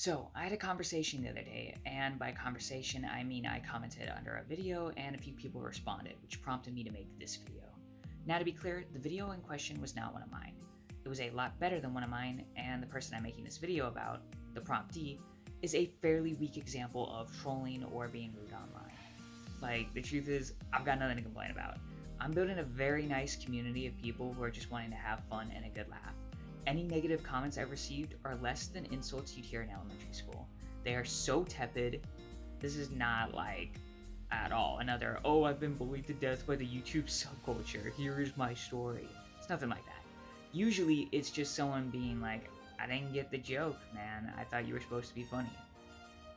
So, I had a conversation the other day, and by conversation, I mean I commented under a video and a few people responded, which prompted me to make this video. Now, to be clear, the video in question was not one of mine. It was a lot better than one of mine, and the person I'm making this video about, the promptee, is a fairly weak example of trolling or being rude online. Like, the truth is, I've got nothing to complain about. I'm building a very nice community of people who are just wanting to have fun and a good laugh. Any negative comments I've received are less than insults you'd hear in elementary school. They are so tepid. This is not like at all another, oh, I've been bullied to death by the YouTube subculture. Here is my story. It's nothing like that. Usually it's just someone being like, I didn't get the joke, man. I thought you were supposed to be funny.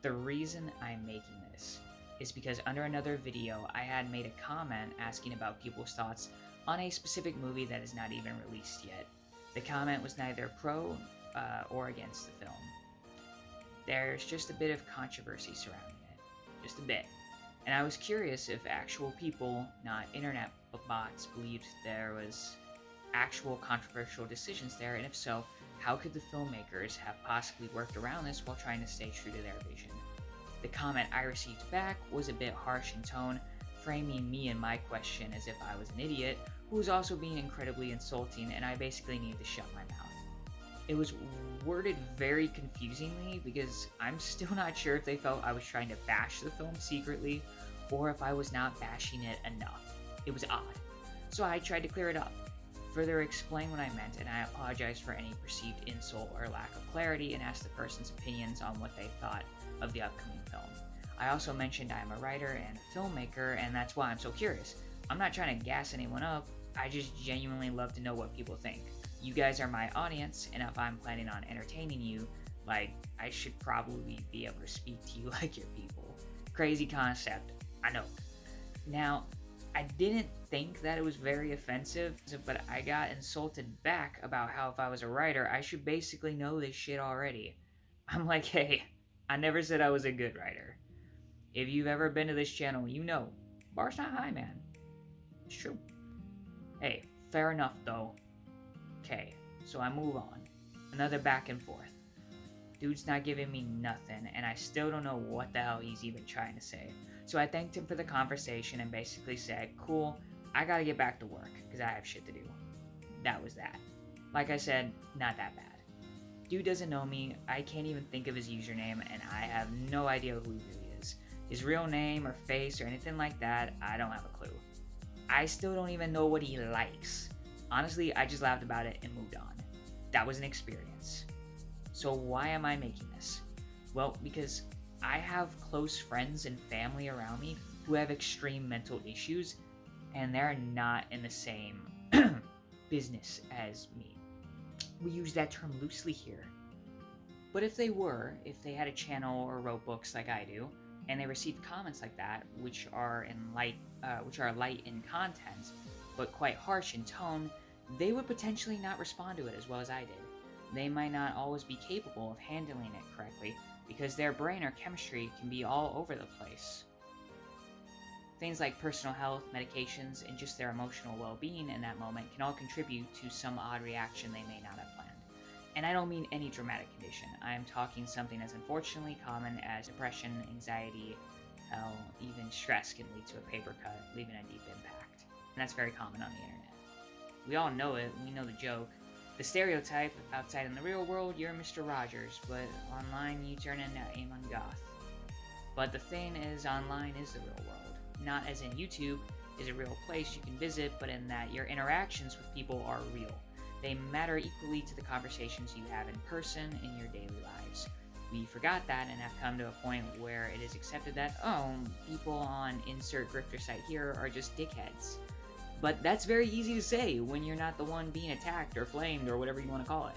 The reason I'm making this is because under another video, I had made a comment asking about people's thoughts on a specific movie that is not even released yet. The comment was neither pro or against the film. There's just a bit of controversy surrounding it. Just a bit. And I was curious if actual people, not internet bots, believed there was actual controversial decisions there, and if so, how could the filmmakers have possibly worked around this while trying to stay true to their vision? The comment I received back was a bit harsh in tone, framing me and my question as if I was an idiot, who was also being incredibly insulting, and I basically needed to shut my mouth. It was worded very confusingly because I'm still not sure if they felt I was trying to bash the film secretly or if I was not bashing it enough. It was odd. So I tried to clear it up, further explain what I meant, and I apologized for any perceived insult or lack of clarity and asked the person's opinions on what they thought of the upcoming film. I also mentioned I am a writer and a filmmaker, and that's why I'm so curious. I'm not trying to gas anyone up, I just genuinely love to know what people think. You guys are my audience, and if I'm planning on entertaining you, I should probably be able to speak to you like your people. Crazy concept, I know. Now, I didn't think that it was very offensive, but I got insulted back about how if I was a writer, I should basically know this shit already. I'm like, hey, I never said I was a good writer. If you've ever been to this channel, you know, bar's not high, man. It's true. Hey, fair enough though. Okay, so I move on. Another back and forth. Dude's not giving me nothing, and I still don't know what the hell he's even trying to say. So I thanked him for the conversation and basically said, cool, I gotta get back to work, because I have shit to do. That was that. Like I said, not that bad. Dude doesn't know me, I can't even think of his username, and I have no idea who he really is. His real name or face or anything like that, I don't have a clue. I still don't even know what he likes. Honestly, I just laughed about it and moved on. That was an experience. So why am I making this? Well, because I have close friends and family around me who have extreme mental issues, and they're not in the same business as me. We use that term loosely here. But if they had a channel or wrote books like I do, and they received comments like that, which are light in content, but quite harsh in tone, they would potentially not respond to it as well as I did. They might not always be capable of handling it correctly, because their brain or chemistry can be all over the place. Things like personal health, medications, and just their emotional well-being in that moment can all contribute to some odd reaction they may not have planned. And I don't mean any dramatic condition. I am talking something as unfortunately common as depression, anxiety, hell, even stress can lead to a paper cut, leaving a deep impact. And that's very common on the internet. We all know it, we know the joke. The stereotype, outside in the real world, you're Mr. Rogers, but online you turn into Amon Goth. But the thing is, online is the real world. Not as in YouTube is a real place you can visit, but in that your interactions with people are real. They matter equally to the conversations you have in person in your daily lives. We forgot that and have come to a point where it is accepted that, people on insert grifter site here are just dickheads. But that's very easy to say when you're not the one being attacked or flamed or whatever you want to call it.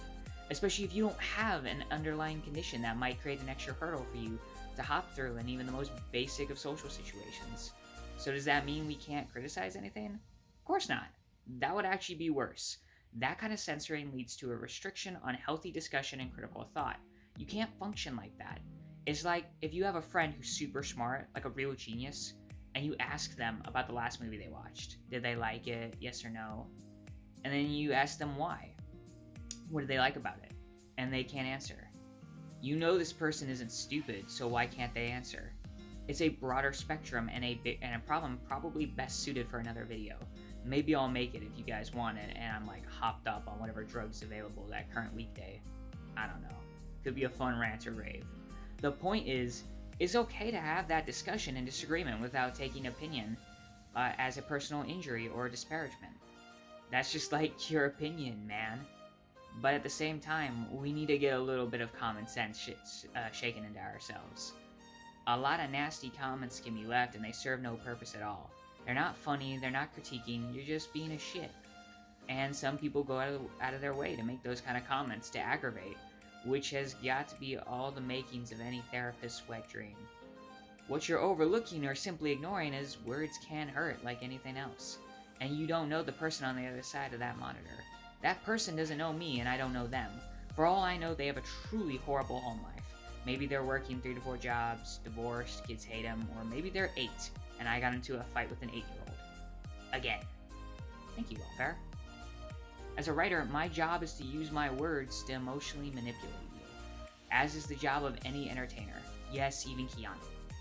Especially if you don't have an underlying condition that might create an extra hurdle for you to hop through in even the most basic of social situations. So does that mean we can't criticize anything? Of course not. That would actually be worse. That kind of censoring leads to a restriction on healthy discussion and critical thought. You can't function like that. It's like if you have a friend who's super smart, like a real genius, and you ask them about the last movie they watched. Did they like it? Yes or no? And then you ask them why. What did they like about it? And they can't answer. You know this person isn't stupid, so why can't they answer? It's a broader spectrum and a problem probably best suited for another video. Maybe I'll make it if you guys want it and I'm like hopped up on whatever drugs available that current weekday. I don't know. Could be a fun rant or rave. The point is, it's okay to have that discussion and disagreement without taking opinion as a personal injury or disparagement. That's just like your opinion, man. But at the same time, we need to get a little bit of common sense shaken into ourselves. A lot of nasty comments can be left and they serve no purpose at all. They're not funny, they're not critiquing, you're just being a shit. And some people go out of their way to make those kind of comments to aggravate, which has got to be all the makings of any therapist's wet dream. What you're overlooking or simply ignoring is words can hurt like anything else. And you don't know the person on the other side of that monitor. That person doesn't know me and I don't know them. For all I know, they have a truly horrible home life. Maybe they're working 3 to 4 jobs, divorced, kids hate them, or maybe they're 8 and I got into a fight with an 8-year-old. Again. Thank you, Welfare. As a writer, my job is to use my words to emotionally manipulate you, as is the job of any entertainer. Yes, even Keanu,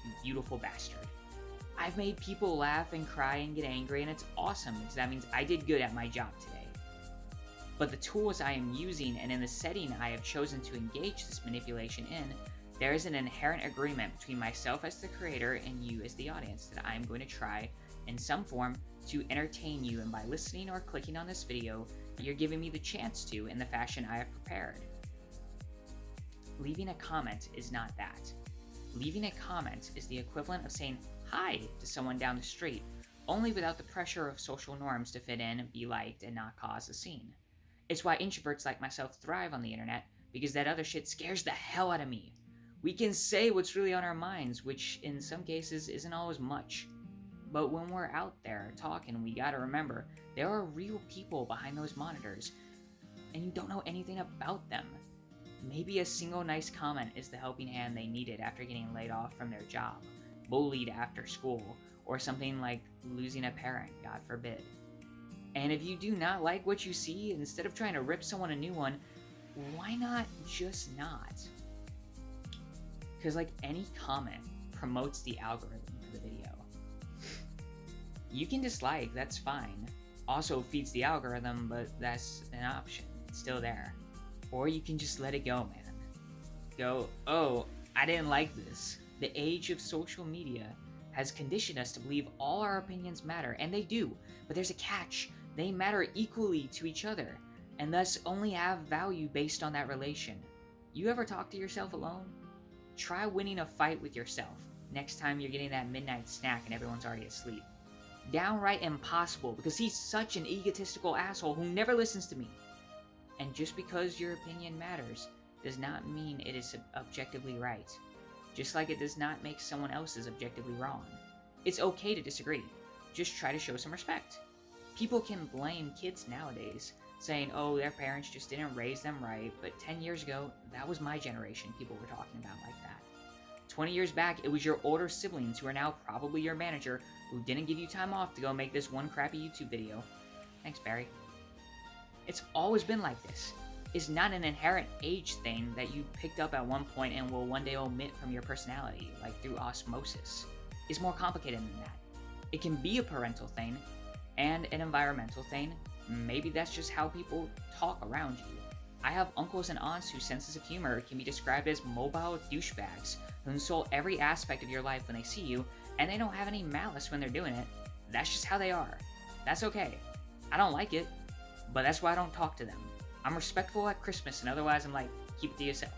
you beautiful bastard. I've made people laugh and cry and get angry, and it's awesome because that means I did good at my job today. But the tools I am using and in the setting I have chosen to engage this manipulation in, there is an inherent agreement between myself as the creator and you as the audience that I am going to try, in some form, to entertain you, and by listening or clicking on this video, you're giving me the chance to in the fashion I have prepared. Leaving a comment is not that. Leaving a comment is the equivalent of saying hi to someone down the street, only without the pressure of social norms to fit in, be liked, and not cause a scene. It's why introverts like myself thrive on the internet, because that other shit scares the hell out of me. We can say what's really on our minds, which in some cases isn't always much. But when we're out there talking, we gotta remember, there are real people behind those monitors, and you don't know anything about them. Maybe a single nice comment is the helping hand they needed after getting laid off from their job, bullied after school, or something like losing a parent, God forbid. And if you do not like what you see, instead of trying to rip someone a new one, why not just not? Because like any comment promotes the algorithm for the video. You can dislike, that's fine. Also feeds the algorithm, but that's an option. It's still there. Or you can just let it go, man. Go, oh, I didn't like this. The age of social media has conditioned us to believe all our opinions matter, and they do, but there's a catch. They matter equally to each other, and thus only have value based on that relation. You ever talk to yourself alone? Try winning a fight with yourself next time you're getting that midnight snack and everyone's already asleep. Downright impossible, because he's such an egotistical asshole who never listens to me. And just because your opinion matters does not mean it is objectively right. Just like it does not make someone else's objectively wrong. It's okay to disagree. Just try to show some respect. People can blame kids nowadays, saying, oh, their parents just didn't raise them right, but 10 years ago, that was my generation people were talking about like that. 20 years back, it was your older siblings who are now probably your manager who didn't give you time off to go make this one crappy YouTube video. Thanks, Barry. It's always been like this. It's not an inherent age thing that you picked up at one point and will one day omit from your personality, like through osmosis. It's more complicated than that. It can be a parental thing and an environmental thing. Maybe that's just how people talk around you. I have uncles and aunts whose senses of humor can be described as mobile douchebags who insult every aspect of your life when they see you, and they don't have any malice when they're doing it. That's just how they are. That's okay. I don't like it, but that's why I don't talk to them. I'm respectful at Christmas, and otherwise I'm like, keep it to yourself.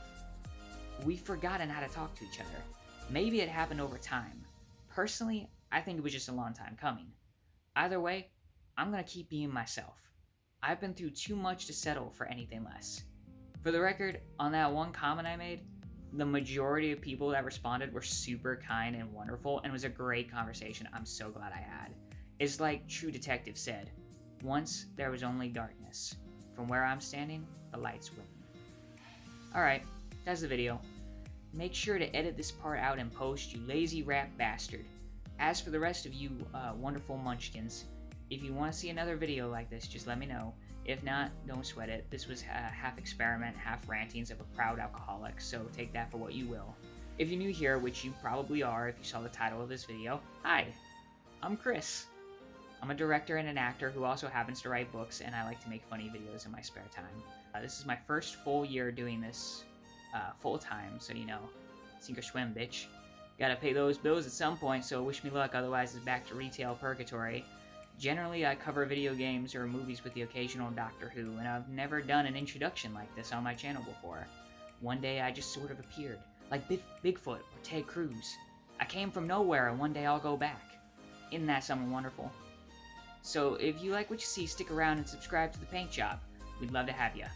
We've forgotten how to talk to each other. Maybe it happened over time. Personally, I think it was just a long time coming. Either way, I'm gonna keep being myself. I've been through too much to settle for anything less. For the record, on that one comment I made, the majority of people that responded were super kind and wonderful, and it was a great conversation I'm so glad I had. It's like True Detective said, once there was only darkness. From where I'm standing, the light's winning. Alright, that's the video. Make sure to edit this part out in post, you lazy rat bastard. As for the rest of you wonderful munchkins, if you want to see another video like this, just let me know. If not, don't sweat it. This was half experiment, half rantings of a proud alcoholic, so take that for what you will. If you're new here, which you probably are if you saw the title of this video, hi, I'm Chris. I'm a director and an actor who also happens to write books, and I like to make funny videos in my spare time. This is my first full year doing this full time, so sink or swim, bitch. Gotta pay those bills at some point, so wish me luck, otherwise it's back to retail purgatory. Generally, I cover video games or movies with the occasional Doctor Who, and I've never done an introduction like this on my channel before. One day I just sort of appeared, like Bigfoot or Ted Cruz. I came from nowhere, and one day I'll go back. Isn't that something wonderful? So if you like what you see, stick around and subscribe to The Paint Job. We'd love to have you.